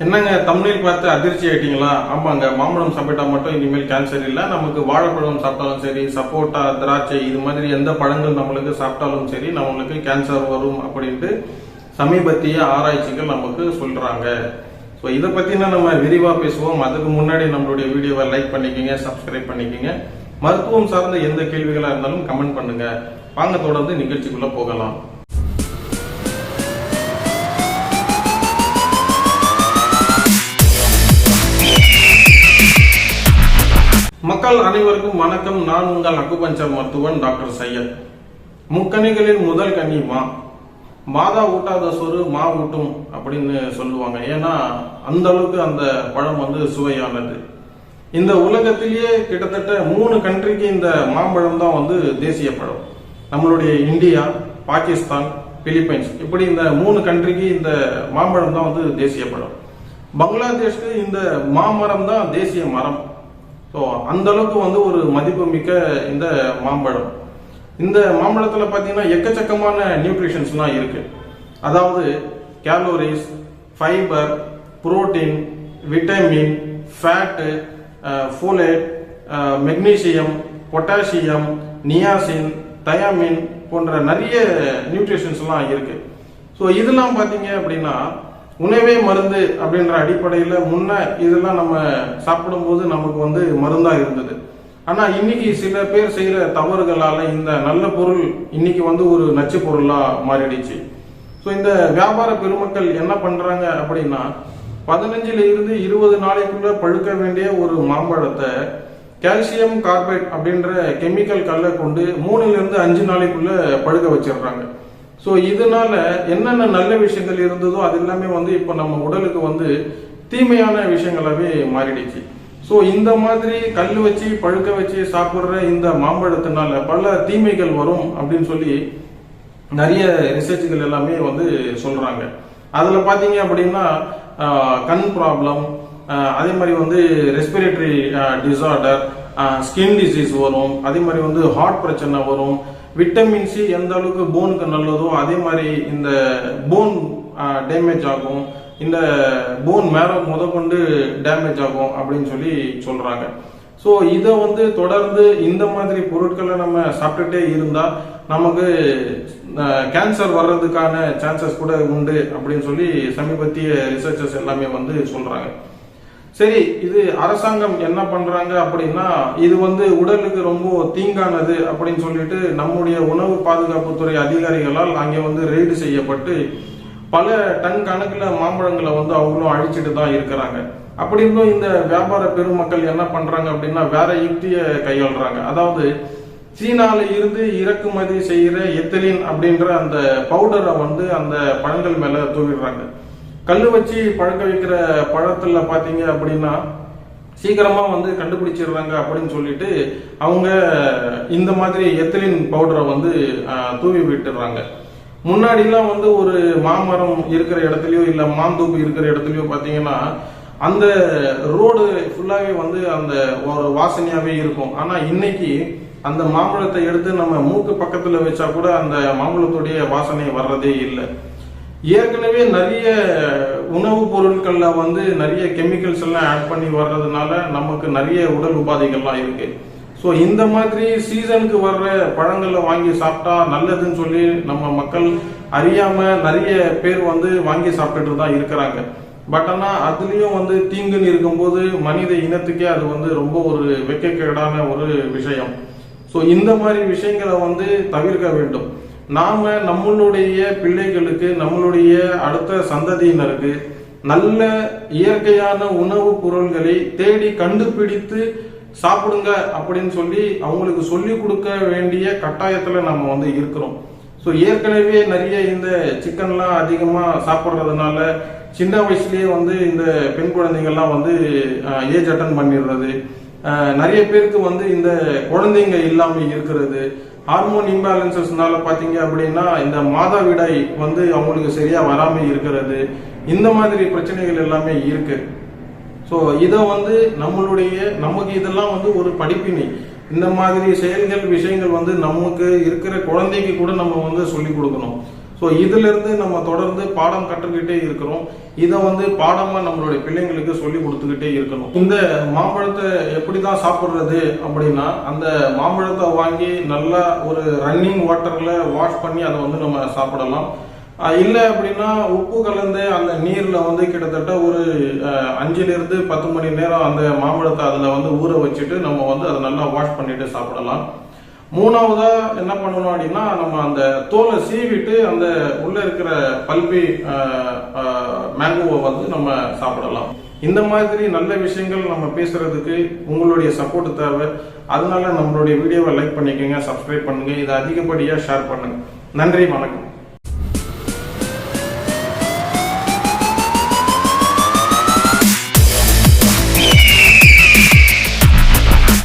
என்னங்க தமிழில் பார்த்து அதிர்ச்சி ஆயிட்டீங்களா? ஆமாங்க, மாம்பழம் சாப்பிட்டா மட்டும் இனிமேல் கேன்சர் இல்ல. நமக்கு வாழைப்பழம் சாப்பிட்டாலும் சரி, சப்போட்டா, திராட்சை இது மாதிரி எந்த பழங்கள் நம்மளுக்கு சாப்பிட்டாலும் சரி நம்மளுக்கு கேன்சர் வரும் அப்படின்ட்டு சமீபத்திய ஆராய்ச்சிகள் நமக்கு சொல்றாங்க. ஸோ இதை பத்தினா நம்ம விரிவா பேசுவோம். அதுக்கு முன்னாடி நம்மளுடைய வீடியோவை லைக் பண்ணிக்கோங்க, சப்ஸ்கிரைப் பண்ணிக்கோங்க. மருத்துவம் சார்ந்த எந்த கேள்விகளா இருந்தாலும் கமெண்ட் பண்ணுங்க. வாங்க தொடர்ந்து நிகழ்ச்சிக்குள்ள போகலாம். மக்கள் அனைவருக்கும் வணக்கம். நான் உங்கள் அக்குபஞ்சர் மருத்துவன் டாக்டர் சையத். முக்கணிகளில் முதல் கனி மாதா ஊட்டாத சோறு மா ஊட்டும் அப்படின்னு சொல்லுவாங்க. ஏன்னா அந்த அளவுக்கு அந்த பழம் சுவையானது. இந்த உலகத்திலேயே கிட்டத்தட்ட 3 கண்ட்ரிக்கு இந்த மாம்பழம் தான் தேசிய பழம். நம்மளுடைய இந்தியா, பாகிஸ்தான், பிலிப்பைன்ஸ் இப்படி இந்த 3 கண்ட்ரிக்கு இந்த மாம்பழம் தான் தேசிய பழம். பங்களாதேஷ்க்கு இந்த மாமரம் தான் தேசிய மரம். ஸோ அந்த அளவுக்கு ஒரு மதிப்பு மிக்க இந்த மாம்பழம். இந்த மாம்பழத்துல பாத்தீங்கன்னா எக்கச்சக்கமான நியூட்ரிஷன்ஸ்லாம் இருக்கு. அதாவது calories, fibre, protein, vitamin, fat, folate, magnesium, potassium, niacin, thiamine போன்ற நிறைய நியூட்ரிஷன்ஸ்லாம் இருக்கு. ஸோ இதெல்லாம் பாத்தீங்க அப்படின்னா உணவே மருந்து அப்படின்ற அடிப்படையில் முன்ன இதெல்லாம் நம்ம சாப்பிடும்போது நமக்கு மருந்தா இருந்தது. ஆனா இன்னைக்கு சில பேர் செய்யற தவறுகளால இந்த நல்ல பொருள் இன்னைக்கு ஒரு நச்சு பொருளா மாறிடுச்சு. ஸோ இந்த வியாபார பெருமக்கள் என்ன பண்றாங்க அப்படின்னா 15 இருந்து 20 நாளைக்குள்ள பழுக்க வேண்டிய ஒரு மாம்பழத்தை கால்சியம் கார்பைட் அப்படின்ற கெமிக்கல் கல்லை கொண்டு 3 இருந்து 5 நாளைக்குள்ள பழுக்க வச்சிடுறாங்க. ஸோ இதனால என்னென்ன நல்ல விஷயங்கள் இருந்ததோ அது எல்லாமே இப்போ நம்ம உடலுக்கு தீமையான விஷயங்களாவே மாறிடுச்சு. ஸோ இந்த மாதிரி கல் வச்சு பழுக்க வச்சு சாப்பிட்ற இந்த மாம்பழத்தினால பல தீமைகள் வரும் அப்படின்னு சொல்லி நிறைய ரிசர்ச்கள் எல்லாமே சொல்றாங்க. அதுல பாத்தீங்க அப்படின்னா கண் ப்ராப்ளம், அதே மாதிரி ரெஸ்பிரேட்டரி டிசார்டர், ஸ்கின் டிசீஸ் வரும், அதே மாதிரி ஹார்ட் பிரச்சனை வரும். விட்டமின் சி எந்த அளவுக்கு போனுக்கு நல்லதோ அதே மாதிரி இந்த போன் டேமேஜ் ஆகும், இந்த போன் மேரோ முதற்கொண்டு டேமேஜ் ஆகும் அப்படின்னு சொல்லி சொல்றாங்க. ஸோ இதை தொடர்ந்து இந்த மாதிரி பொருட்களை நம்ம சாப்பிட்டுட்டே இருந்தா நமக்கு கேன்சர் வர்றதுக்கான சான்சஸ் கூட உண்டு அப்படின்னு சொல்லி சமீபத்திய ரிசர்ச்சர்ஸ் எல்லாமே சொல்றாங்க. சரி, இது அரசாங்கம் என்ன பண்றாங்க அப்படின்னா இது உடலுக்கு ரொம்ப தீங்கானது அப்படின்னு சொல்லிட்டு நம்முடைய உணவு பாதுகாப்புத்துறை அதிகாரிகளால் அங்கே ரெய்டு செய்யப்பட்டு பல டன் கணக்குல மாம்பழங்களை அவங்களும் அழிச்சிட்டு தான் இருக்கிறாங்க. அப்படி இருந்தும் இந்த வியாபார பெருமக்கள் என்ன பண்றாங்க அப்படின்னா வேற யுக்திய கையாளுறாங்க. அதாவது சீனால இருந்து இறக்குமதி செய்யற எத்திலின் அப்படின்ற அந்த பவுடரை அந்த பழங்கள் மேல தூவிடுறாங்க. கல்லு வச்சு பழக்க வைக்கிற பழத்துல பாத்தீங்க அப்படின்னா சீக்கிரமா கண்டுபிடிச்சிடுறாங்க அப்படின்னு சொல்லிட்டு அவங்க இந்த மாதிரி எத்திலின் பவுடரை தூவி விட்டுறாங்க. முன்னாடி எல்லாம் ஒரு மாமரம் இருக்கிற இடத்துலயோ இல்ல மாந்தோப்பு இருக்கிற இடத்துலயோ பாத்தீங்கன்னா அந்த ரோடு ஃபுல்லாவே அந்த ஒரு வாசனையாவே இருக்கும். ஆனா இன்னைக்கு அந்த மாம்பழத்தை எடுத்து நம்ம மூக்கு பக்கத்துல வச்சா கூட அந்த மாம்பழத்துடைய வாசனை வர்றதே இல்லை. ஏற்கனவே நிறைய உணவுப் பொருட்கள்ல நிறைய கெமிக்கல்ஸ் எல்லாம் ஆட் பண்ணி வர்றதுனால நமக்கு நிறைய உடல் உபாதைகள்லாம் இருக்கு. ஸோ இந்த மாதிரி சீசனுக்கு வர்ற பழங்களை வாங்கி சாப்பிட்டா நல்லதுன்னு சொல்லி நம்ம மக்கள் அறியாம நிறைய பேர் வாங்கி சாப்பிட்டுட்டு தான் இருக்கிறாங்க. பட் ஆனா அதுலயும் தீங்குன்னு இருக்கும்போது மனித இனத்துக்கே அது ரொம்ப ஒரு வெட்கக்கேடான ஒரு விஷயம். ஸோ இந்த மாதிரி விஷயங்களை தவிர்க்க வேண்டும். நாம நம்மளுடைய பிள்ளைகளுக்கு, நம்மளுடைய அடுத்த சந்ததியினருக்கு நல்ல இயற்கையான உணவு பொருள்களை தேடி கண்டுபிடித்து சாப்பிடுங்க அப்படின்னு சொல்லி அவங்களுக்கு சொல்லி கொடுக்க வேண்டிய கட்டாயத்துல நம்ம இருக்கிறோம். ஸோ ஏற்கனவே நிறைய இந்த சிக்கன்லாம் அதிகமா சாப்பிட்றதுனால சின்ன வயசுலயே இந்த பெண் குழந்தைகள்லாம் ஏஜ் அட்டன் பண்ணிடுறது, நிறைய பேருக்கு இந்த குழந்தைங்க இல்லாம இருக்கிறது, ஹார்மோன் இம்பேலன்சஸ்னால பாத்தீங்க அப்படின்னா இந்த மாதவிடாய் அவங்களுக்கு சரியா வராம இருக்கிறது, இந்த மாதிரி பிரச்சனைகள் எல்லாமே இருக்கு. ஸோ இதை நமக்கு இதெல்லாம் ஒரு படிப்பினை. இந்த மாதிரி செயல்கள் விஷயங்கள் நமக்கு இருக்கிற குழந்தைக்கு கூட நம்ம சொல்லி கொடுக்கணும். ஸோ இதுல இருந்து நம்ம தொடர்ந்து பாடம் கற்றுக்கிட்டே இருக்கிறோம். இதை பாடமா நம்மளுடைய பிள்ளைங்களுக்கு சொல்லி கொடுத்துக்கிட்டே இருக்கணும். இந்த மாம்பழத்தை எப்படிதான் சாப்பிடுறது அப்படின்னா, அந்த மாம்பழத்தை வாங்கி நல்லா ஒரு ரன்னிங் வாட்டர்ல வாஷ் பண்ணி அதை நம்ம சாப்பிடலாம். இல்லை அப்படின்னா உப்பு கலந்து அந்த நீர்ல கிட்டத்தட்ட ஒரு 5 to 10 மணி நேரம் அந்த மாம்பழத்தை அதுல ஊற வச்சுட்டு நம்ம அதை நல்லா வாஷ் பண்ணிட்டு சாப்பிடலாம். மூணாவதா என்ன பண்ணணும் அப்படின்னா, நம்ம அந்த தோலை சீவிட்டு அந்த உள்ள இருக்கிற பல்பி மேங்கோவை நம்ம சாப்பிடலாம். இந்த மாதிரி நல்ல விஷயங்கள் நம்ம பேசுறதுக்கு உங்களுடைய சப்போர்ட் தேவை. அதனால நம்மளுடைய வீடியோவை லைக் பண்ணிக்கோங்க, சப்ஸ்கிரைப் பண்ணுங்க, இதை அதிகப்படியா ஷேர் பண்ணுங்க. நன்றி, வணக்கம்.